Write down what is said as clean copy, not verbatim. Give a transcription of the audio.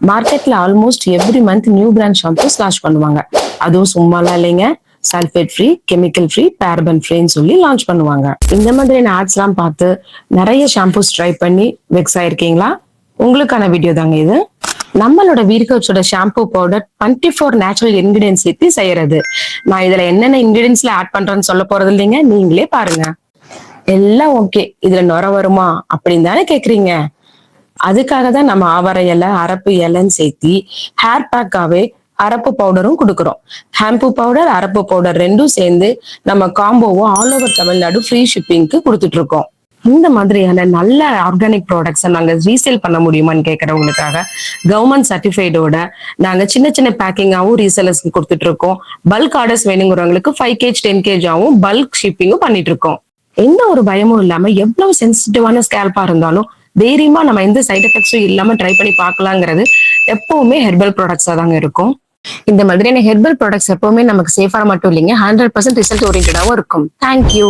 மார்க்கெட்ல almost every month new brand shampoos launch பண்ணுவாங்க. அதுவும் சும்மாலாம் இல்லைங்க, sulphate free, chemical free, paraben ஃப்ரீன்னு சொல்லி லான்ச் பண்ணுவாங்க. இந்த மாதிரியான ஆட்ஸ் எல்லாம் பார்த்து நிறைய ஷாம்பூஸ் ட்ரை பண்ணி வெக்ஸ் ஆயிருக்கீங்களா? உங்களுக்கான வீடியோ தாங்க இது. நம்மளோட வீர்கோச்சோட ஷாம்பூ பவுடர் 24 நேச்சுரல் இன்கிரியன்ஸ் சேர்த்து செய்யறது. நான் இதுல என்னென்ன இன்கிரியன்ஸ்ல ஆட் பண்றேன்னு சொல்ல போறது இல்லைங்க, நீங்களே பாருங்க. எல்லாம் ஓகே, இதுல நுர வருமா அப்படின்னு தானே கேக்குறீங்க. அதுக்காக தான் நம்ம ஆவார இலை, அரப்பு இலைன்னு சேர்த்தி ஹேர் பேக்காவே அரப்பு பவுடரும் கொடுக்குறோம். ஷாம்பு பவுடர், அரப்பு பவுடர் ரெண்டும் சேர்ந்து நம்ம காம்போவும் ஆல் ஓவர் தமிழ்நாடு ஃப்ரீ ஷிப்பிங்க்கு கொடுத்துட்டு இருக்கோம். இந்த மாதிரியான நல்ல ஆர்கானிக் ப்ராடக்ட்ஸை நாங்க ரீசேல் பண்ண முடியுமான்னு கேட்கறவங்களுக்காக கவர்மெண்ட் சர்டிஃபைடோட நாங்க சின்ன சின்ன பேக்கிங்காவும் ரீசேலர்ஸ் கொடுத்துட்டு இருக்கோம். பல்க் ஆர்டர்ஸ் வேணுங்கிறவங்களுக்கு 5 kg 10 kg ஆவும் பல்க் ஷிப்பிங்கும் பண்ணிட்டு இருக்கோம். எந்த ஒரு பயமும் இல்லாம எவ்வளவு சென்சிட்டிவான ஸ்கேல்பா இருந்தாலும் தைரியமா நம்ம எந்த சைட் எஃபெக்ட்ஸும் இல்லாம ட்ரை பண்ணி பார்க்கலாங்கிறது எப்பவுமே ஹெர்பல் ப்ராடக்ட்ஸா தாங்க இருக்கும். இந்த மாதிரியான ஹெர்பல் ப்ராடக்ட்ஸ் எப்பவுமே நமக்கு சேஃபா மட்டும் இல்லைங்க, 100% ரிசல்ட் ஓரியன்டாவும் இருக்கும். தேங்க்யூ.